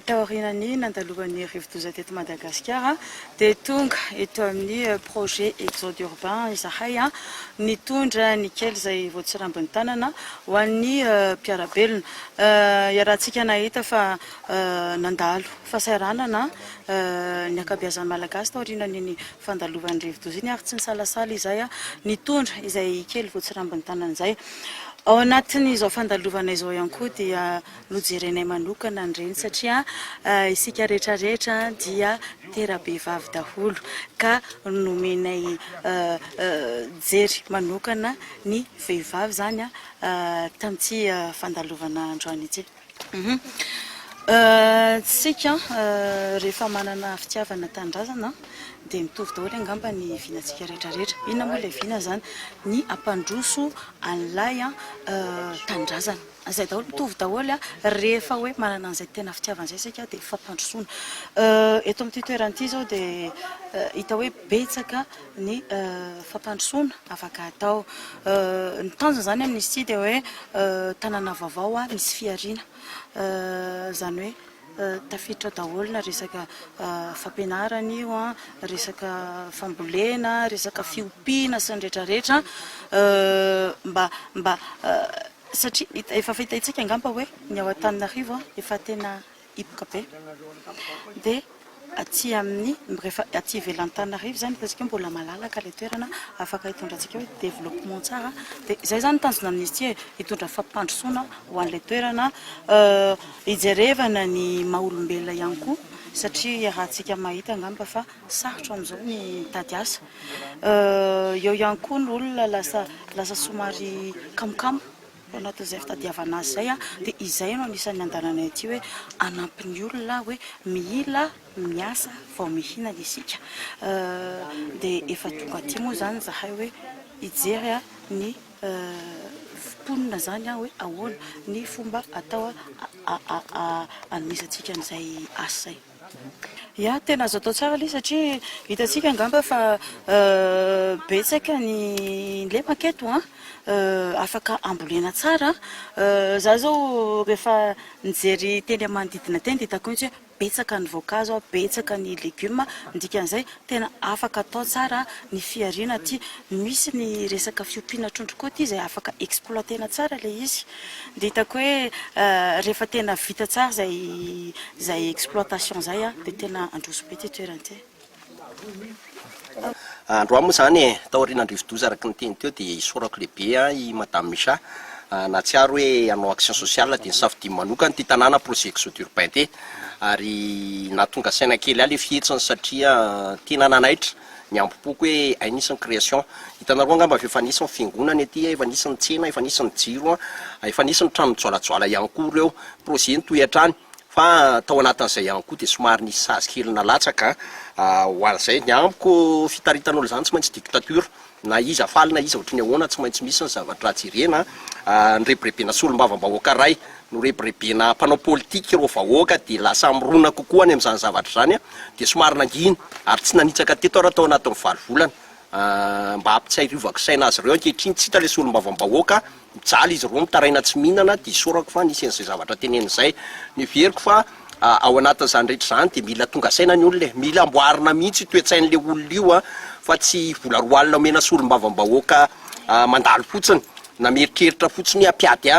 taorinany nandalovany rivo-doza teto Madagasikara dia tonga eto amin'ny projet exode urbain izahay nitondra ny kely izay voatsirambin'ny tanana ho an'ny mpiarabelona iarahantsika nahita fa nandalo fahasahiranana ny ankabeazan'ny malagasy taorinan'ny fandalovan'ny rivo-doza iny ary tsy nisalasala izay nitondra izay kely voatsirambin'ny tanana izay. Ao anatin'izao fandalovana izao ihany koa dia nojerenay manokana nireny satria isika rehetrarehetra dia tera-behivavy daholo ka nomenay jery manokana ny vehivavy zany tamin'ity fandalovana androany ity. Tsika rehefa manana fitiavana tanindrazana dia mitovy daholo angamba ny vinantsika rehetrarehetra. Inona moa ilay vina zany? Ny ampandroso an'ilay tanindrazana. Izay daholo mitovy daholo rehefa hoe manana an'izay tena fitiavana izay isika dia fampandrosoana. Eto amin'ity toerana ity zao dia hita hoe betsaka ny fampandrosoana afaka atao. Ny tanjona zany amin'izy ity dia hoe tanàna vaovao misy fiariana. Zany hoe tafiditra daholo na resaka fampianarana io resaka fambolena, resaka fiompiana sy ny rehetrarehetra mba satria efa fahitatsika angamba hoe ny ao Antananarivo efa tena hipoka be dia aty amin'ny rehefa aty ivelan'ny Antananarivo zany hitantsika mbola malalaka ilay toerana afaka hitondrantsika hoe développement tsara dia izay zany tanjona amin'izy ity hitondra fampandrosoana ho an'ilay toerana hijerevana ny maha-olombelona ihany koa satria rahantsika mahita angamba fa sarotra amin'izao ny tady asa eo ihany koa ny olona lasa somary kamokamo anatin'izay fitadiavana azy zay dia izay no anisan'ny andalanay aty hoe anampy ny olona hoe mila miasa vao mihinana isika dia efa tonga aty moa zany zahay hoe hijery ny mponina zany hoe ahoana ny fomba atao anisantsika n'izay asa zay. Ya tena azo atao tsara ilay satria hitatsika angamba fa betsaka ny le maketo afaka ambolena tsara. Za zao rehefa nijery teny manodidina teny dia hitako hoe betsaka ny voankazo betsaka ny legioma ndikan'izay tena afaka atao tsara ny fiariana aty. Misy ny resaka fiompiana trondro koa aty izay afaka exploitena tsara ilay izy dia hitako hoe rehefa tena vita tsara zay exploitation zay dia tena androso be ty toerana ty. Androany moa zany taorian'ny rivo-doza araka ny teny teo dia isorako lehibe i Madame Micha nahatsiaro hoe hanao action sociale dia nisafidy manokana ty tanàna projet exode urbain ty ary nahatonga saina kely le fihetsiny satria tena nanaitra ny ampopoko hoe anisan'ny création. Hitanareo angamba efa anisan'ny fiangonana aty efa anisan'ny tsena efa anisan'ny jiro efa anisan'ny trano joalajoala ihany koa ireo projet ny toy-hatrany fa tao anatin'izay ihany koa dia somary nisy sazy kely nalatsaka ho an'izay ny amiko fitaritan'olo zany tsy maintsy dictature na izy afaly na izy ohatry ny ahoana tsy maintsy misy ny zavatra jerena nyrebirebena solombavam-bahoaka ray no rebirebena mpanao politika ireo vahoaka dia lasa mirona kokoa any amin'izany zavatra zany dia somary nangina ary tsy nanitsaka teto raha tao anatin'ny 5 volana mba hampitsahiriovako saina azy ireo ankehitriny tsy hita le solombavam-bahoaka mijaly izy ireo mitaraina tsy mihinana dia isorako fa nisy an'izay zavatra tenen'izay niveriko fa ao anatin'izany rehetra zany dia mila tonga saina ny olona mila amboarina mihitsy toe-tsain'le olona io fa tsy vola roa alina omena solombavam-bahoaka mandalo fotsiny na mieritreritra fotsiny ampiady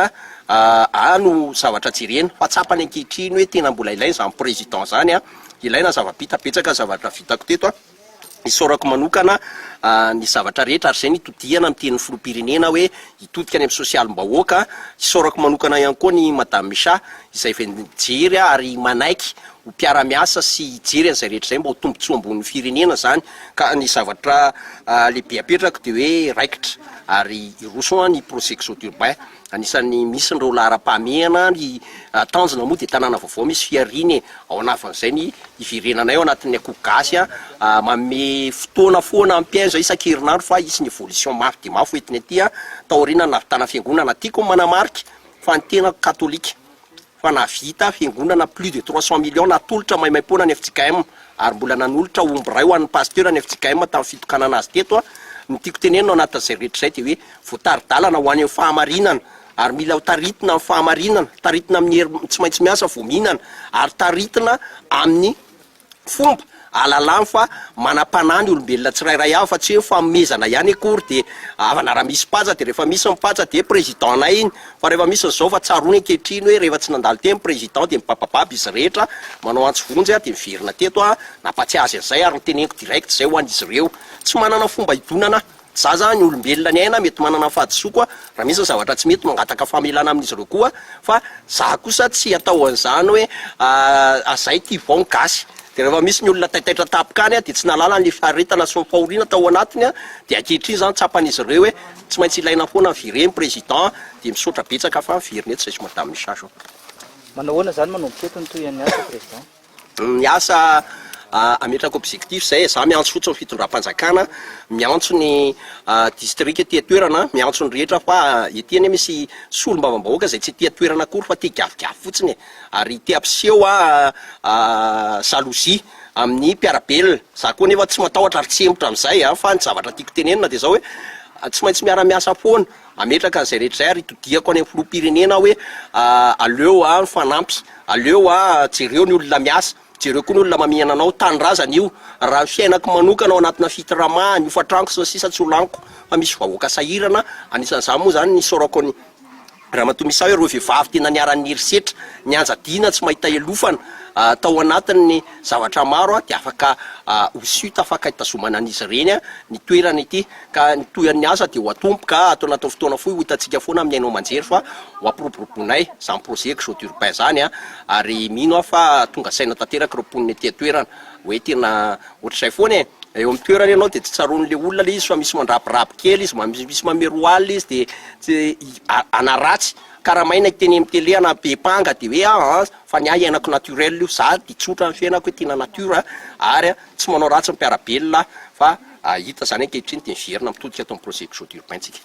no zavatra jerena fa tsapany ankehitriny hoe tena mbola ilaina zany président zany ilaina zava-bita betsaka zavatra vitako teto isorako manokana ny zavatra rehetra ary zay nitodihana miteny filoham-pirenena hoe hitodika any amin'ny sosialim-bahoaka. Isorako manokana ihany koa ny Madame Micha izay jery ary manaiky ho mpiara-miasa sy jery an'izay rehetra zay mba ho tombotsoa ambony firenena zany ka ny zavatra lehibe apetrako dia hoe raikitra ary iroso ny projet exode urbain anisan'ny misy nireo lahara-pahamehana ny tanjona moa dia tanàna vaovao misy fiariny ao anafan'izay ny iverenanay ao anatin'ny akoho gasy manome fotoana foana ampiaiza isan-kerinandro fa isy ny évolution mafy dia mafy hoentiny aty taoriana navitana fiangonana tiako manamarika fa ny tena katolika fa navita fiangonana plus de 300 millions natolotra maimaimpona ny FJKM ary mbola nanolotra omby ray ho an'ny pasteur ny FJKM tamin'ny fitokanana azy teto ny tiako tenenina ao anatin'izay rehetra izay dia hoe voataridalana ho any amin'ny fahamarinana ary mila ho taritina amin'ny fahamarinana, taritina amin'ny hery tsy maintsy miasa vo mihinana, ary taritina amin'ny fomba alalany fa manam-panany olombelona tsirairay avy fa tsy hoe famezana ihany akory de avana raha misy patsa de rehefa misy mipatsa de présidentanay iny fa rehefa misy zao fa tsarony ankehitriny hoe rehefa tsy nandalo teny président de mipapababy izy rehetra manao antsovonjy de miverina teto nampatsiazy an'izay ary nyteneniko direct zay ho an'izy ireo tsy manana fomba hidonana za zany olombelona ny aina mety manana fahadisoa koa raha misy zavatra tsy mety mangataka famelana amin'izy ireo koa fa za kosa tsy atao an'izany hoe azay ty vao gasy de rehefa misy ny olona taitaitra tapikany de tsy nalala ny faharetana sy nyfahoriana tao anatiny de ankehitriny zany tsapan'izy ireo hoe tsy maintsy ilaina foana vireny président de misaotra betsaka fa miveriny eto zay sy madame Misaso manao ahoana zany manomboka eto ny toy an'ny asa président ny asa ametrako objectif zay za miantso fotsiny fitondram-panjakana miantso ny district tia toerana miantso ny rehetra fa ety any misy solom-bavam-bahoaka zay tsy tia toerana akory fa tia gavigavi fotsiny ary tia ampiseho jalousie amin'ny mpiarabelona za koa nefa tsy matahotra ary tsembotra amin'izay fa ny zavatra tiako tenenina de zao hoe tsy maintsy miara-miasa foana ametraka an'izay rehetra zay ary itodiako any amin'ny filoham-pirenena hoe aleo mifanampy aleo jereo ny olona miasa jereo koa ny olona mamihana anao tanindrazana io raha fiainako manokana ao anatina fitiramana ny ofatraniko sy ny sisa tsy olaniko fa misy vahoaka sahirana anisan'izany moa zany nisaorako ny raha matomisa hoe reo vehivavy tena niaran'ny herisetra ny anjadiana tsy mahita elofana tao anatiny zavatra maro de afaka hosuite afaka hitazomana an'izy ireny ny toerana ity ka ny toyan'ny asa de ho atomboka atao anatin'ny fotoana fohy ho hitantsika foana amin'ny ainao manjery fa ho ampiroboroboinay zany projet Jeux urbain zany ary mino fa tonga saina tanteraka roponiny aty toerana hoe tena ohatr'izay foana eo amin'ny toerana ianao de tsy tsaron'le olona le izy fa misy mandrapirapy kely izy misy mamero alina izy de tsy anaratsy karamaina iteny amin'ny télé ana bepanga de hoe fa ny iainako naturel io za de tsotra ny fiainako hoe tena nature ary tsy manao ratsy ny mpiarabelona fa hita zany ankehitriny de miverina mitodika atao amin'ny projet Jeux urbain tsika